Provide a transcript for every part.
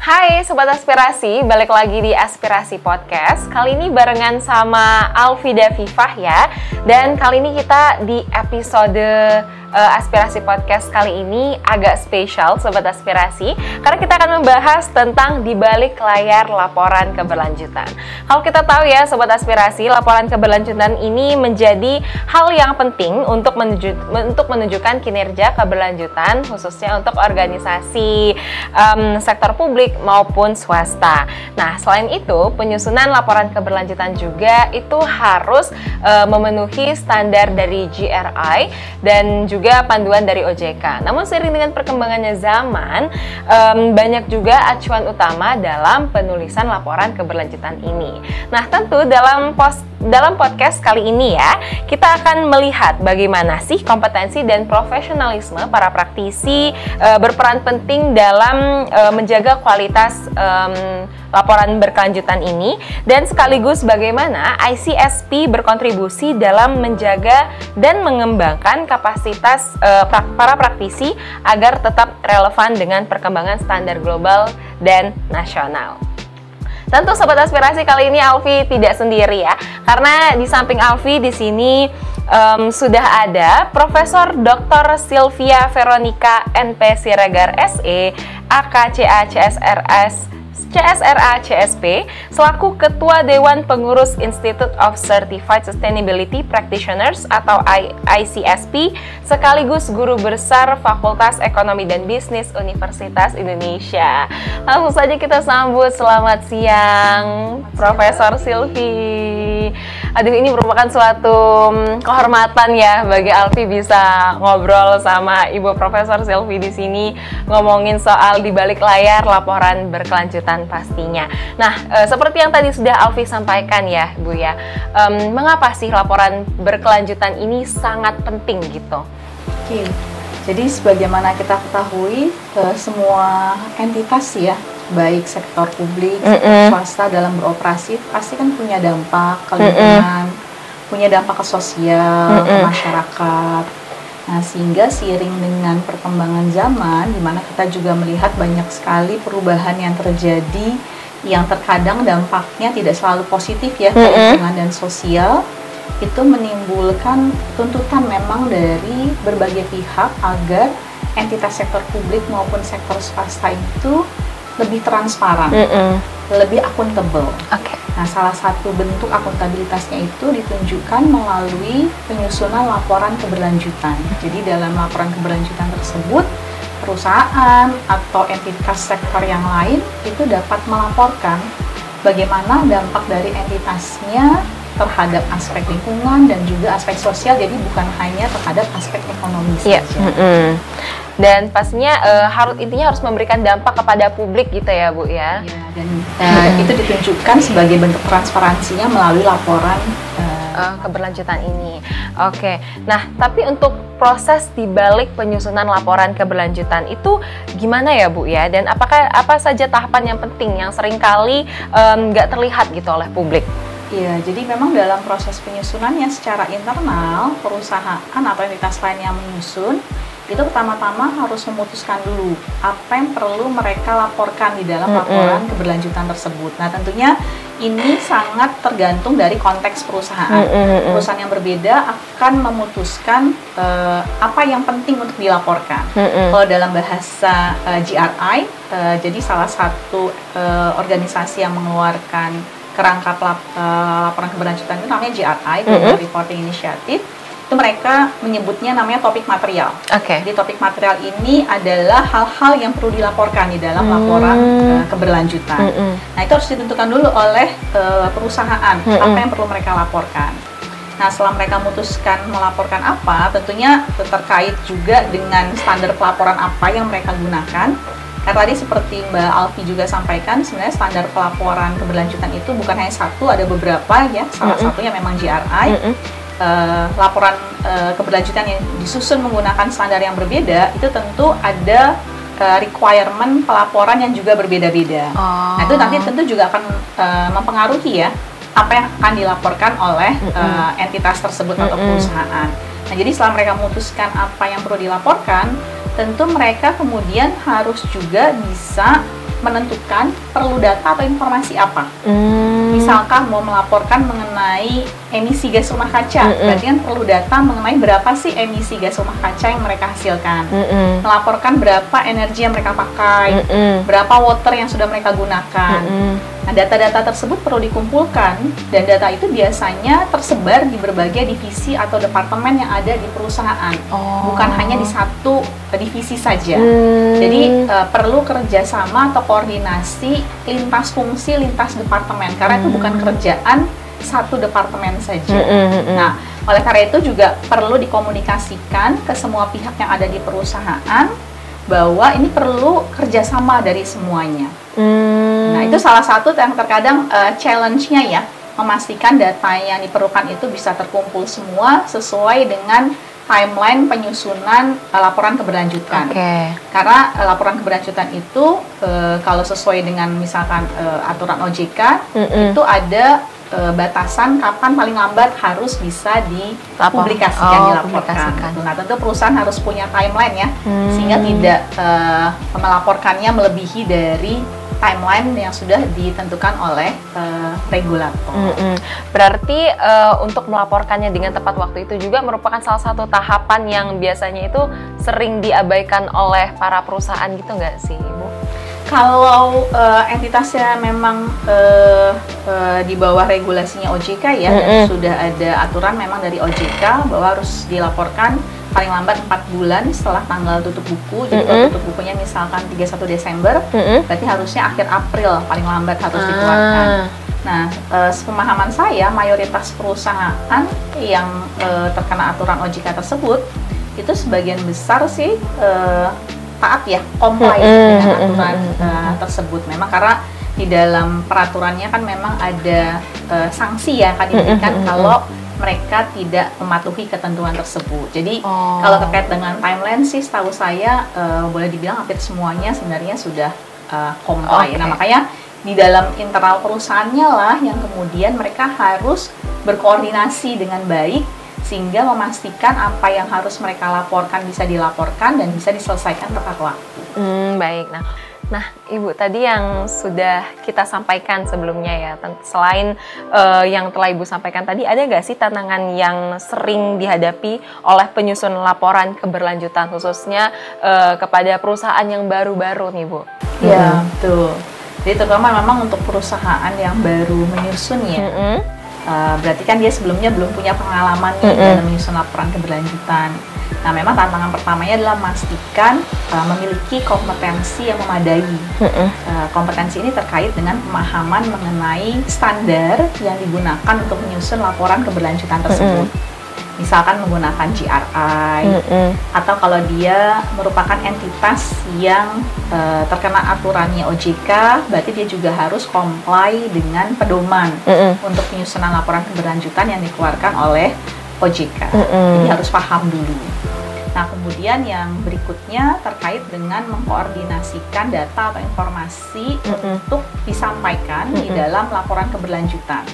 Hai Sobat Aspirasi, balik lagi di Aspirasi Podcast. Kali ini barengan sama Alfida Vivah ya. Dan kali ini kita di episode Aspirasi Podcast kali ini agak spesial Sobat Aspirasi, karena kita akan membahas tentang di balik layar laporan keberlanjutan. Kalau kita tahu ya Sobat Aspirasi, laporan keberlanjutan ini menjadi hal yang penting untuk menunjukkan kinerja keberlanjutan, khususnya untuk organisasi sektor publik maupun swasta. Nah, selain itu, penyusunan laporan keberlanjutan juga itu harus memenuhi standar dari GRI dan juga panduan dari OJK. Namun seiring dengan perkembangannya zaman, banyak juga acuan utama dalam penulisan laporan keberlanjutan ini. Nah, tentu dalam podcast kali ini ya, kita akan melihat bagaimana sih kompetensi dan profesionalisme para praktisi berperan penting dalam menjaga kualitas laporan berkelanjutan ini, dan sekaligus bagaimana ICSP berkontribusi dalam menjaga dan mengembangkan kapasitas para praktisi agar tetap relevan dengan perkembangan standar global dan nasional. Tentu Sobat Aspirasi, kali ini Alfi tidak sendiri ya, karena di samping Alfi di sini sudah ada Profesor Dr. Sylvia Veronica NP Siregar SE, AKCA CSRA CSP, selaku Ketua Dewan Pengurus Institute of Certified Sustainability Practitioners atau ICSP, sekaligus Guru Besar Fakultas Ekonomi dan Bisnis Universitas Indonesia. Langsung saja kita sambut. Selamat siang Profesor Sylvie. Aduh, ini merupakan suatu kehormatan ya bagi Alfi bisa ngobrol sama Ibu Profesor Sylvie di sini, ngomongin soal di balik layar laporan berkelanjutan pastinya. Nah, seperti yang tadi sudah Alfi sampaikan ya Bu ya, mengapa sih laporan berkelanjutan ini sangat penting gitu? Oke, jadi sebagaimana kita ketahui, semua entitas ya, baik sektor publik, swasta dalam beroperasi pasti kan punya dampak ke lingkungan, punya dampak ke sosial, ke masyarakat. Nah, sehingga seiring dengan perkembangan zaman, di mana kita juga melihat banyak sekali perubahan yang terjadi, yang terkadang dampaknya tidak selalu positif ya ke lingkungan dan sosial, itu menimbulkan tuntutan memang dari berbagai pihak agar entitas sektor publik maupun sektor swasta itu lebih transparan, lebih akuntabel. Nah, salah satu bentuk akuntabilitasnya itu ditunjukkan melalui penyusunan laporan keberlanjutan. Jadi dalam laporan keberlanjutan tersebut, perusahaan atau entitas sektor yang lain itu dapat melaporkan bagaimana dampak dari entitasnya terhadap aspek lingkungan dan juga aspek sosial, jadi bukan hanya terhadap aspek ekonomi saja. Dan pastinya intinya harus memberikan dampak kepada publik gitu ya Bu ya. Dan itu ditunjukkan sebagai bentuk transparansinya melalui laporan keberlanjutan ini. Oke. Nah, tapi untuk proses di balik penyusunan laporan keberlanjutan itu gimana ya Bu ya? Dan apa saja tahapan yang penting yang seringkali nggak terlihat gitu oleh publik? Iya, jadi memang dalam proses penyusunannya secara internal, perusahaan atau entitas lain yang menyusun itu pertama-tama harus memutuskan dulu apa yang perlu mereka laporkan di dalam laporan keberlanjutan tersebut. Nah, tentunya ini sangat tergantung dari konteks perusahaan. Perusahaan yang berbeda akan memutuskan apa yang penting untuk dilaporkan. Kalau dalam bahasa GRI, jadi salah satu organisasi yang mengeluarkan kerangka laporan keberlanjutan itu namanya GRI, Global Reporting Initiative. Itu mereka menyebutnya namanya topik material. Jadi topik material ini adalah hal-hal yang perlu dilaporkan di dalam laporan keberlanjutan. Nah, itu harus ditentukan dulu oleh perusahaan apa yang perlu mereka laporkan. Nah, setelah mereka memutuskan melaporkan apa, tentunya terkait juga dengan standar pelaporan apa yang mereka gunakan. Karena tadi seperti Mbak Alfi juga sampaikan, sebenarnya standar pelaporan keberlanjutan itu bukan hanya satu, ada beberapa ya. Salah satunya memang GRI. Laporan keberlanjutan yang disusun menggunakan standar yang berbeda, itu tentu ada requirement pelaporan yang juga berbeda-beda. Nah, itu nanti tentu juga akan mempengaruhi ya apa yang akan dilaporkan oleh entitas tersebut atau perusahaan. Nah, jadi setelah mereka memutuskan apa yang perlu dilaporkan, tentu mereka kemudian harus juga bisa menentukan perlu data atau informasi apa. Misalkan mau melaporkan mengenai emisi gas rumah kaca, berarti kan perlu data mengenai berapa sih emisi gas rumah kaca yang mereka hasilkan. Melaporkan berapa energi yang mereka pakai, berapa water yang sudah mereka gunakan. Nah, data-data tersebut perlu dikumpulkan, dan data itu biasanya tersebar di berbagai divisi atau departemen yang ada di perusahaan, bukan hanya di satu divisi saja. Jadi perlu kerjasama atau koordinasi lintas fungsi, lintas departemen, karena itu bukan kerjaan satu departemen saja. Nah, oleh karena itu juga perlu dikomunikasikan ke semua pihak yang ada di perusahaan bahwa ini perlu kerjasama dari semuanya. Nah, itu salah satu yang terkadang challenge-nya ya, memastikan data yang diperlukan itu bisa terkumpul semua sesuai dengan timeline penyusunan laporan keberlanjutan. Karena laporan keberlanjutan itu kalau sesuai dengan misalkan aturan OJK itu ada batasan kapan paling lambat harus bisa dipublikasikan, dilaporkan. Nah, tentu perusahaan harus punya timeline ya, sehingga tidak melaporkannya melebihi dari timeline yang sudah ditentukan oleh regulator. Berarti untuk melaporkannya dengan tepat waktu itu juga merupakan salah satu tahapan yang biasanya itu sering diabaikan oleh para perusahaan gitu nggak sih, Ibu? Kalau entitasnya memang di bawah regulasinya OJK ya, dan sudah ada aturan memang dari OJK bahwa harus dilaporkan paling lambat 4 bulan setelah tanggal tutup buku. Jadi kalau tutup bukunya misalkan 31 Desember, berarti harusnya akhir April paling lambat harus dikeluarkan. Nah, sepemahaman saya, mayoritas perusahaan yang terkena aturan OJK tersebut, itu sebagian besar sih taat ya, comply dengan aturan tersebut. Memang karena di dalam peraturannya kan memang ada sanksi yang akan diberikan kalau mereka tidak mematuhi ketentuan tersebut. Jadi kalau terkait dengan timeline sih, setahu saya boleh dibilang hampir semuanya sebenarnya sudah comply. Nah, makanya di dalam internal perusahaannya lah yang kemudian mereka harus berkoordinasi dengan baik sehingga memastikan apa yang harus mereka laporkan bisa dilaporkan dan bisa diselesaikan tepat waktu. Baik. Nah, Ibu, tadi yang sudah kita sampaikan sebelumnya ya, selain yang telah Ibu sampaikan tadi, ada nggak sih tantangan yang sering dihadapi oleh penyusun laporan keberlanjutan, khususnya kepada perusahaan yang baru-baru nih, Bu? Ya, betul. Jadi terutama memang untuk perusahaan yang baru menyusun ya, berarti kan dia sebelumnya belum punya pengalaman dalam menyusun laporan keberlanjutan. Nah, memang tantangan pertamanya adalah memastikan memiliki kompetensi yang memadai. Kompetensi ini terkait dengan pemahaman mengenai standar yang digunakan untuk menyusun laporan keberlanjutan tersebut. Misalkan menggunakan GRI, atau kalau dia merupakan entitas yang terkena aturannya OJK, berarti dia juga harus comply dengan pedoman untuk penyusunan laporan keberlanjutan yang dikeluarkan oleh OJK. Jadi harus paham dulu. Nah, kemudian yang berikutnya terkait dengan mengkoordinasikan data atau informasi untuk disampaikan di dalam laporan keberlanjutan.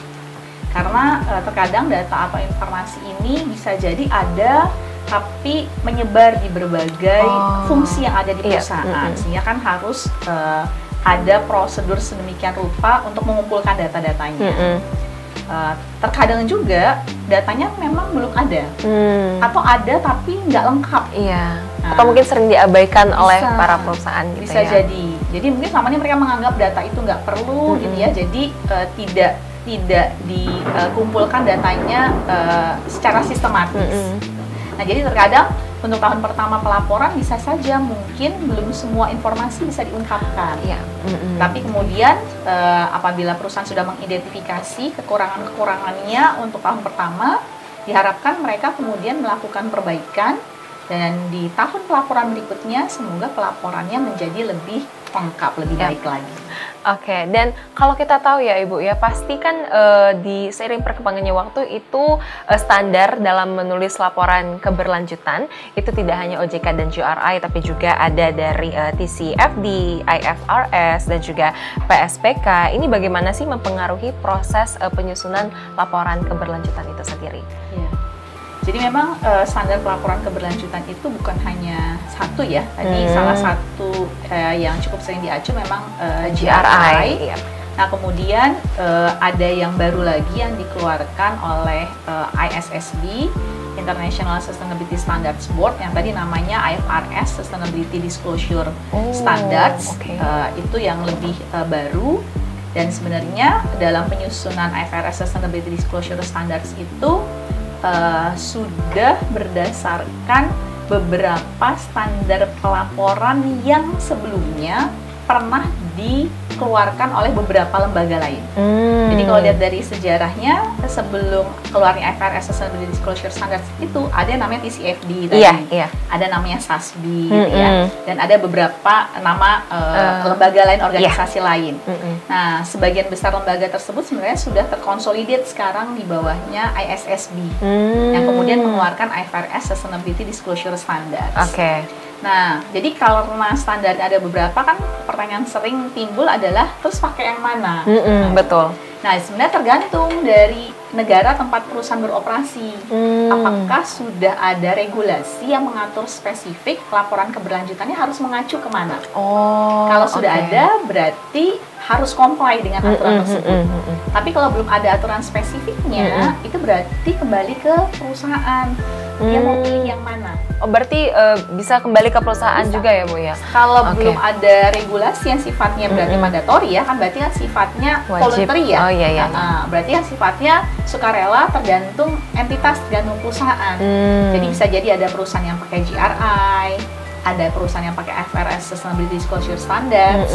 Karena terkadang data atau informasi ini bisa jadi ada tapi menyebar di berbagai fungsi yang ada di perusahaan, sehingga kan harus ada prosedur sedemikian rupa untuk mengumpulkan data-datanya. Terkadang juga datanya memang belum ada, atau ada tapi nggak lengkap. Atau mungkin sering diabaikan oleh para perusahaan gitu bisa ya. Jadi mungkin selama ini mereka menganggap data itu nggak perlu gitu ya, jadi tidak dikumpulkan datanya secara sistematis. Nah, jadi terkadang untuk tahun pertama pelaporan bisa saja mungkin belum semua informasi bisa diungkapkan. Tapi kemudian apabila perusahaan sudah mengidentifikasi kekurangan-kekurangannya untuk tahun pertama, diharapkan mereka kemudian melakukan perbaikan, dan di tahun pelaporan berikutnya semoga pelaporannya menjadi lebih lengkap, lebih baik lagi. Oke, dan kalau kita tahu ya Ibu ya, pasti kan di seiring perkembangannya waktu itu standar dalam menulis laporan keberlanjutan itu tidak hanya OJK dan GRI, tapi juga ada dari TCFD, IFRS, dan juga PSPK. Ini bagaimana sih mempengaruhi proses penyusunan laporan keberlanjutan itu sendiri? Jadi memang standar pelaporan keberlanjutan itu bukan hanya satu ya. Tadi salah satu yang cukup sering diacu memang GRI. Nah kemudian ada yang baru lagi yang dikeluarkan oleh ISSB, International Sustainability Standards Board, yang tadi namanya IFRS Sustainability Disclosure Standards. Itu yang lebih baru. Dan sebenarnya dalam penyusunan IFRS Sustainability Disclosure Standards itu sudah berdasarkan beberapa standar pelaporan yang sebelumnya pernah dikeluarkan oleh beberapa lembaga lain. Jadi kalau lihat dari sejarahnya, sebelum keluarnya IFRS Sustainability Disclosure Standards itu ada yang namanya TCFD tadi, ada namanya SASB gitu ya, dan ada beberapa nama lembaga lain, organisasi lain. Nah, sebagian besar lembaga tersebut sebenarnya sudah terkonsolidat sekarang di bawahnya ISSB, yang kemudian mengeluarkan IFRS Sustainability Disclosure Standards. Nah, jadi karena standarnya ada beberapa, kan pertanyaan sering timbul adalah terus pakai yang mana? Betul. Nah, sebenarnya tergantung dari negara tempat perusahaan beroperasi. Apakah sudah ada regulasi yang mengatur spesifik laporan keberlanjutannya harus mengacu kemana? Kalau sudah ada, berarti harus comply dengan aturan tersebut. Tapi kalau belum ada aturan spesifiknya, itu berarti kembali ke perusahaan. Dia mau pilih yang mana? Berarti bisa kembali ke perusahaan juga ya, Bu ya? Kalau belum ada regulasi yang sifatnya berarti mandatori ya, kan berarti kan sifatnya voluntary ya. Berarti yang sifatnya sukarela, tergantung entitas, tergantung perusahaan. Jadi bisa jadi ada perusahaan yang pakai GRI, ada perusahaan yang pakai IFRS Sustainability Disclosure Standards,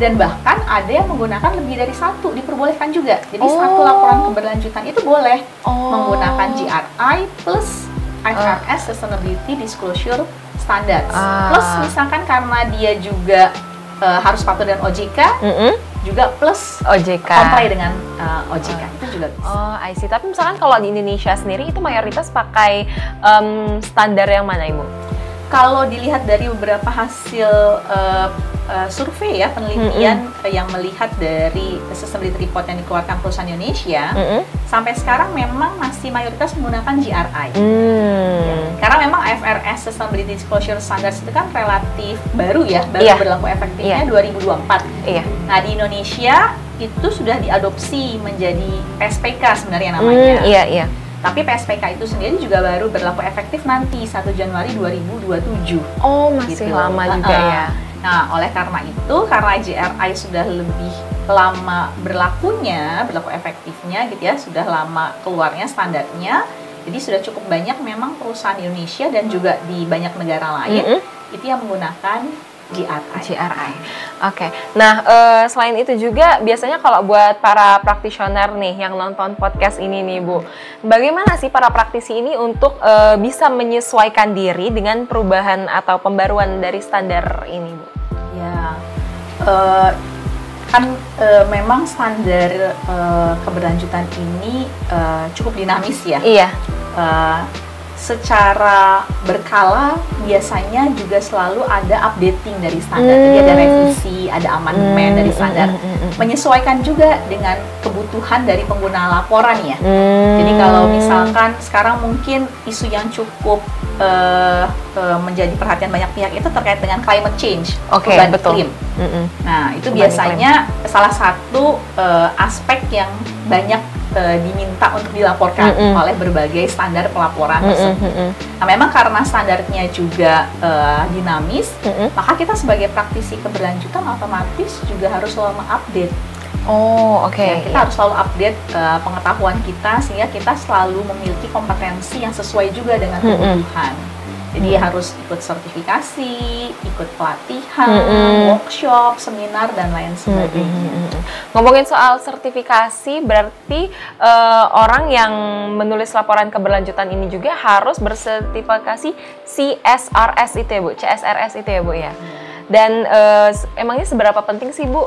dan bahkan ada yang menggunakan lebih dari satu, diperbolehkan juga. Jadi satu laporan keberlanjutan itu boleh menggunakan GRI plus IFRS Sustainability Disclosure Standards. Plus misalkan karena dia juga harus patuh dengan OJK, juga plus OJK, comply dengan OJK, itu juga bisa. I see. Tapi misalkan kalau di Indonesia sendiri itu mayoritas pakai standar yang mana, Ibu? Kalau dilihat dari beberapa hasil survei ya, penelitian yang melihat dari sustainability report yang dikeluarkan perusahaan Indonesia, sampai sekarang memang masih mayoritas menggunakan GRI. Karena memang IFRS Sustainability Disclosure Standards itu kan relatif baru ya, baru berlaku efektifnya 2024. Nah, di Indonesia itu sudah diadopsi menjadi PSPK sebenarnya namanya. Tapi PSPK itu sendiri juga baru berlaku efektif nanti 1 Januari 2027. Masih lama juga ya. Nah, oleh karena itu, karena GRI sudah lebih lama berlaku efektifnya gitu ya, sudah lama keluarnya standarnya, jadi sudah cukup banyak memang perusahaan Indonesia dan juga di banyak negara lain itu yang menggunakan GRI. Nah, selain itu juga biasanya kalau buat para practitioner nih yang nonton podcast ini nih, Bu, bagaimana sih para praktisi ini untuk bisa menyesuaikan diri dengan perubahan atau pembaruan dari standar ini, Bu? Memang standar keberlanjutan ini cukup dinamis ya. Secara berkala biasanya juga selalu ada updating dari standar. Jadi ada revisi, ada amandemen dari standar. Menyesuaikan juga dengan kebutuhan dari pengguna laporan ya. Jadi kalau misalkan sekarang mungkin isu yang cukup menjadi perhatian banyak pihak itu terkait dengan climate change, perubahan iklim. Nah, itu biasanya salah satu aspek yang banyak diminta untuk dilaporkan oleh berbagai standar pelaporan tersebut. Nah, memang karena standarnya juga dinamis, maka kita sebagai praktisi keberlanjutan otomatis juga harus selalu mengupdate. Kita harus selalu update pengetahuan kita sehingga kita selalu memiliki kompetensi yang sesuai juga dengan kebutuhan. Jadi harus ikut sertifikasi, ikut pelatihan, workshop, seminar, dan lain sebagainya. Ngomongin soal sertifikasi, berarti orang yang menulis laporan keberlanjutan ini juga harus bersertifikasi CSRS itu ya, Bu? CSRS itu ya, Bu ya? Dan emangnya seberapa penting sih, Bu,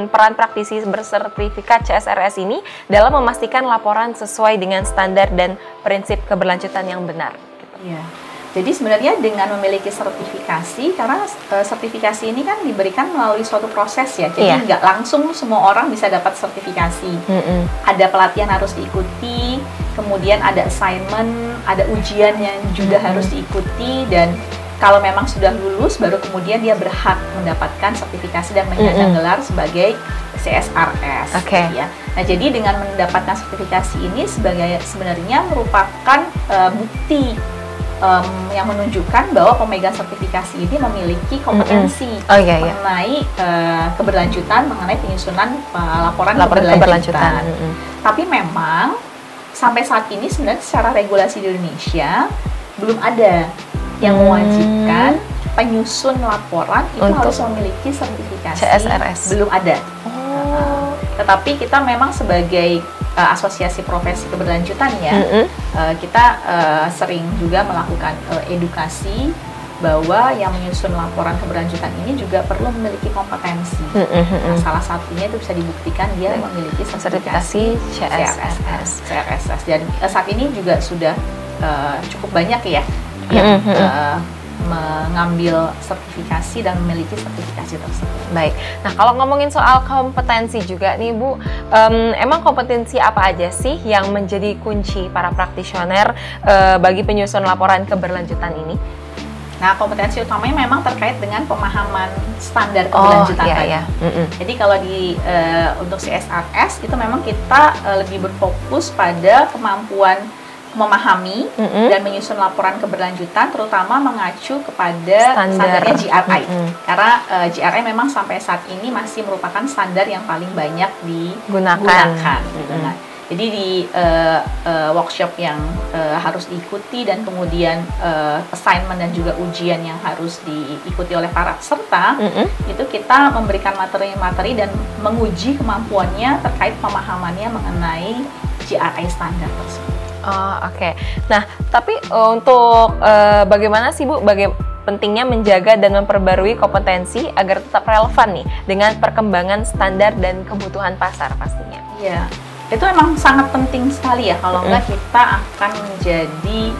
peran praktisi bersertifikat CSRS ini dalam memastikan laporan sesuai dengan standar dan prinsip keberlanjutan yang benar? Iya. Jadi sebenarnya dengan memiliki sertifikasi, karena sertifikasi ini kan diberikan melalui suatu proses ya, jadi nggak langsung semua orang bisa dapat sertifikasi. Ada pelatihan harus diikuti, kemudian ada assignment, ada ujian yang juga harus diikuti, dan kalau memang sudah lulus, baru kemudian dia berhak mendapatkan sertifikasi dan menyandang gelar sebagai CSRS. Ya. Nah, jadi dengan mendapatkan sertifikasi ini sebenarnya merupakan bukti yang menunjukkan bahwa pemegang sertifikasi ini memiliki kompetensi mengenai keberlanjutan, mengenai penyusunan laporan keberlanjutan. Tapi memang sampai saat ini sebenarnya secara regulasi di Indonesia belum ada yang mewajibkan penyusun laporan itu harus memiliki sertifikasi. CSRS belum ada. Tetapi kita memang sebagai asosiasi profesi keberlanjutan ya, kita sering juga melakukan edukasi bahwa yang menyusun laporan keberlanjutan ini juga perlu memiliki kompetensi. Nah, salah satunya itu bisa dibuktikan dia memiliki sertifikasi CSRS. Dan saat ini juga sudah cukup banyak ya yang mengambil sertifikasi dan memiliki sertifikasi tersebut. Baik. Nah, kalau ngomongin soal kompetensi juga nih Bu, emang kompetensi apa aja sih yang menjadi kunci para praktisioner bagi penyusun laporan keberlanjutan ini? Nah, kompetensi utamanya memang terkait dengan pemahaman standar keberlanjutan tadi. Jadi kalau untuk CSRS itu memang kita lebih berfokus pada kemampuan memahami dan menyusun laporan keberlanjutan, terutama mengacu kepada standarnya GRI. Karena GRI memang sampai saat ini masih merupakan standar yang paling banyak digunakan. Jadi di workshop yang harus diikuti dan kemudian assignment dan juga ujian yang harus diikuti oleh para peserta, itu kita memberikan materi-materi dan menguji kemampuannya terkait pemahamannya mengenai GRI standar tersebut. Nah, tapi untuk bagaimana sih Bu, pentingnya menjaga dan memperbarui kompetensi agar tetap relevan nih dengan perkembangan standar dan kebutuhan pasar pastinya? Iya, itu emang sangat penting sekali ya, kalau enggak kita akan menjadi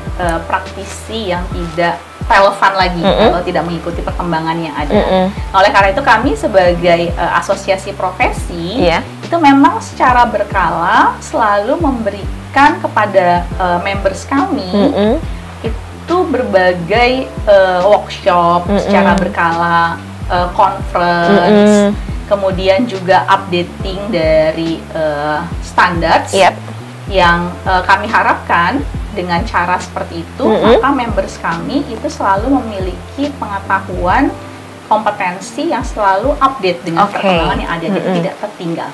praktisi yang tidak relevan lagi kalau tidak mengikuti perkembangan yang ada. Oleh karena itu kami sebagai asosiasi profesi itu memang secara berkala selalu memberikan kepada members kami itu berbagai workshop secara berkala, conference, kemudian juga updating dari standards yang kami harapkan dengan cara seperti itu, maka members kami itu selalu memiliki pengetahuan, kompetensi yang selalu update dengan perkembangan yang ada, jadi tidak tertinggal.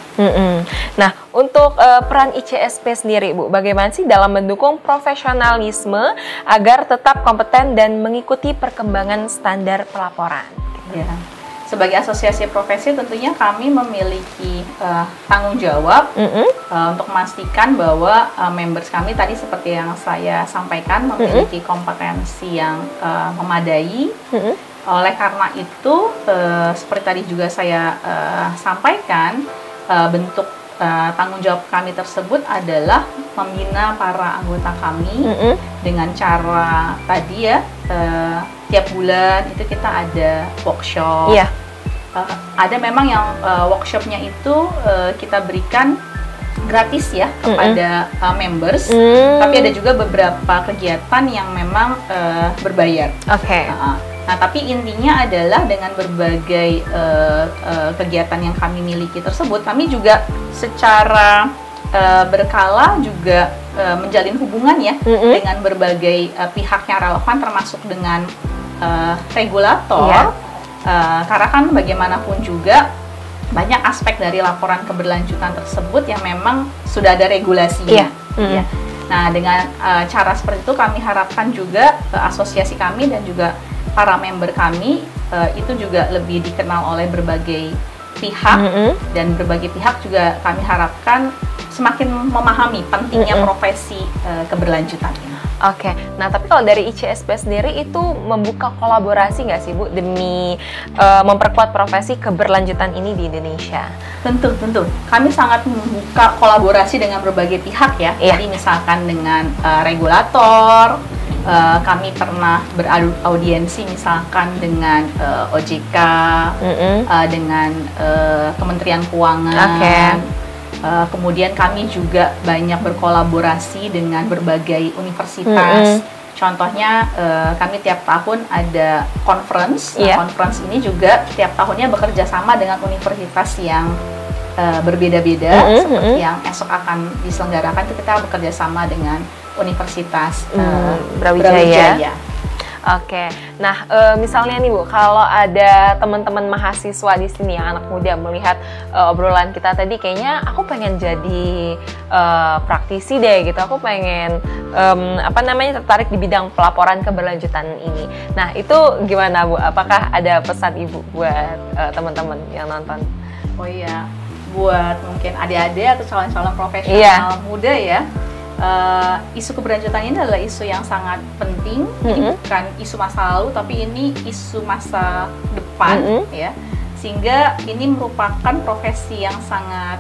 Nah, untuk peran ICSP sendiri, Bu, bagaimana sih dalam mendukung profesionalisme agar tetap kompeten dan mengikuti perkembangan standar pelaporan? Ya. Sebagai asosiasi profesi tentunya kami memiliki tanggung jawab untuk memastikan bahwa members kami tadi seperti yang saya sampaikan memiliki kompetensi yang memadai. Oleh karena itu, seperti tadi juga saya sampaikan, bentuk tanggung jawab kami tersebut adalah membina para anggota kami dengan cara tadi ya, tiap bulan itu kita ada workshop. Ada memang yang workshopnya itu kita berikan gratis ya kepada members, tapi ada juga beberapa kegiatan yang memang berbayar. Nah, tapi intinya adalah dengan berbagai kegiatan yang kami miliki tersebut, kami juga secara berkala juga menjalin hubungan ya dengan berbagai pihak yang relevan, termasuk dengan regulator. Karena kan bagaimanapun juga banyak aspek dari laporan keberlanjutan tersebut yang memang sudah ada regulasinya. Nah, dengan cara seperti itu kami harapkan juga asosiasi kami dan juga para member kami itu juga lebih dikenal oleh berbagai pihak, dan berbagai pihak juga kami harapkan semakin memahami pentingnya profesi keberlanjutan ini. Nah tapi kalau dari ICSP sendiri itu membuka kolaborasi nggak sih Bu demi memperkuat profesi keberlanjutan ini di Indonesia? Tentu. Kami sangat membuka kolaborasi dengan berbagai pihak ya. Jadi misalkan dengan regulator, kami pernah beraudiensi misalkan dengan OJK, dengan Kementerian Keuangan. Kemudian kami juga banyak berkolaborasi dengan berbagai universitas. Contohnya kami tiap tahun ada conference. Conference ini juga tiap tahunnya bekerja sama dengan universitas yang berbeda-beda. Seperti yang esok akan diselenggarakan, kita bekerja sama dengan Universitas Brawijaya. Oke, nah misalnya nih Bu, kalau ada teman-teman mahasiswa di sini yang anak muda melihat obrolan kita tadi, kayaknya aku pengen jadi praktisi deh gitu, aku pengen tertarik di bidang pelaporan keberlanjutan ini. Nah itu gimana Bu? Apakah ada pesan Ibu buat teman-teman yang nonton? Oh iya, buat mungkin adik-adik atau calon-calon profesional muda ya. Isu keberlanjutan ini adalah isu yang sangat penting. Ini bukan isu masa lalu, tapi ini isu masa depan ya. Sehingga ini merupakan profesi yang sangat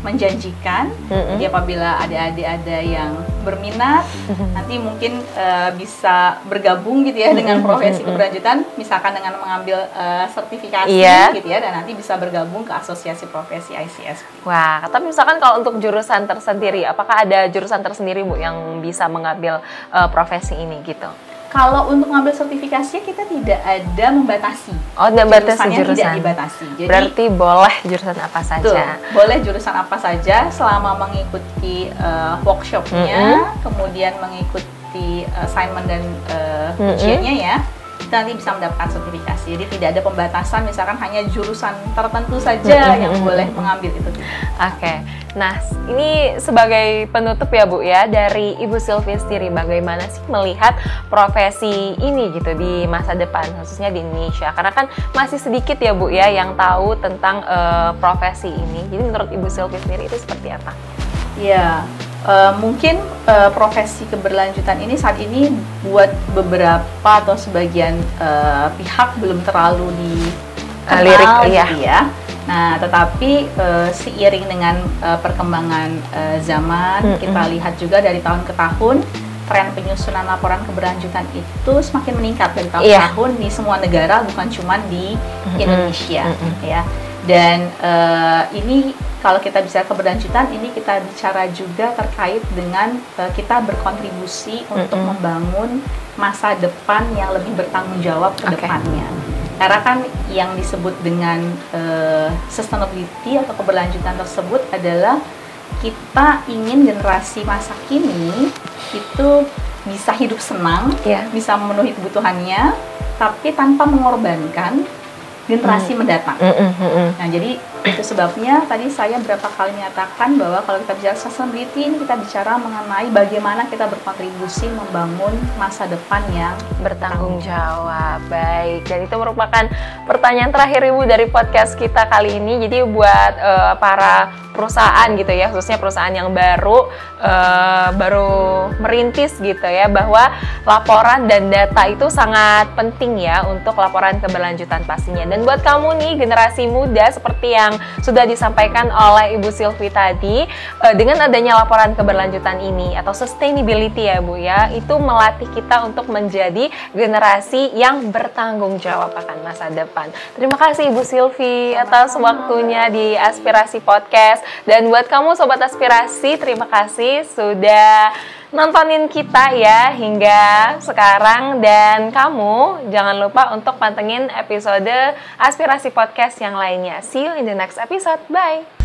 menjanjikan. Jadi apabila adik-adik ada yang berminat, nanti mungkin bisa bergabung gitu ya dengan profesi keberlanjutan, misalkan dengan mengambil sertifikasi gitu ya, dan nanti bisa bergabung ke Asosiasi Profesi ICSP. Wah, tapi misalkan kalau untuk jurusan tersendiri, apakah ada jurusan tersendiri Bu yang bisa mengambil profesi ini gitu? Kalau untuk mengambil sertifikasinya kita tidak ada membatasi. Oh, tidak batasi jurusan. Tidak dibatasi. Jadi, berarti boleh jurusan apa saja. Betul, boleh jurusan apa saja selama mengikuti workshopnya, kemudian mengikuti assignment dan ujiannya ya. Kita nanti bisa mendapatkan sertifikasi. Jadi tidak ada pembatasan, misalkan hanya jurusan tertentu saja yang boleh mengambil itu. Oke. Nah, ini sebagai penutup ya Bu ya, dari Ibu Sylvie sendiri, bagaimana sih melihat profesi ini gitu di masa depan, khususnya di Indonesia? Karena kan masih sedikit ya Bu ya yang tahu tentang profesi ini. Jadi menurut Ibu Sylvie sendiri itu seperti apa? Ya, mungkin profesi keberlanjutan ini saat ini buat beberapa atau sebagian pihak belum terlalu dikenal gitu ya. Nah, tetapi seiring dengan perkembangan zaman, kita lihat juga dari tahun ke tahun tren penyusunan laporan keberlanjutan itu semakin meningkat dari tahun ke tahun di semua negara, bukan cuma di Indonesia ya. Dan ini kalau kita bicara keberlanjutan, ini kita bicara juga terkait dengan kita berkontribusi untuk membangun masa depan yang lebih bertanggung jawab ke depannya. Karena kan yang disebut dengan sustainability atau keberlanjutan tersebut adalah kita ingin generasi masa kini itu bisa hidup senang, bisa memenuhi kebutuhannya, tapi tanpa mengorbankan generasi mendatang. Nah, jadi itu sebabnya tadi saya berapa kali menyatakan bahwa kalau kita bicara sustainability ini kita bicara mengenai bagaimana kita berkontribusi membangun masa depan yang bertanggung jawab. Baik, dan itu merupakan pertanyaan terakhir Ibu dari podcast kita kali ini. Jadi buat para perusahaan gitu ya, khususnya perusahaan yang baru merintis gitu ya, bahwa laporan dan data itu sangat penting ya untuk laporan keberlanjutan pastinya. Dan buat kamu nih generasi muda, seperti yang sudah disampaikan oleh Ibu Sylvie tadi, dengan adanya laporan keberlanjutan ini atau sustainability ya Bu ya, itu melatih kita untuk menjadi generasi yang bertanggung jawab akan masa depan. Terima kasih Ibu Sylvie atas waktunya di Aspirasi Podcast. Dan buat kamu Sobat Aspirasi, terima kasih sudah nontonin kita ya hingga sekarang. Dan kamu jangan lupa untuk pantengin episode Aspirasi Podcast yang lainnya. See you in the next episode. Bye!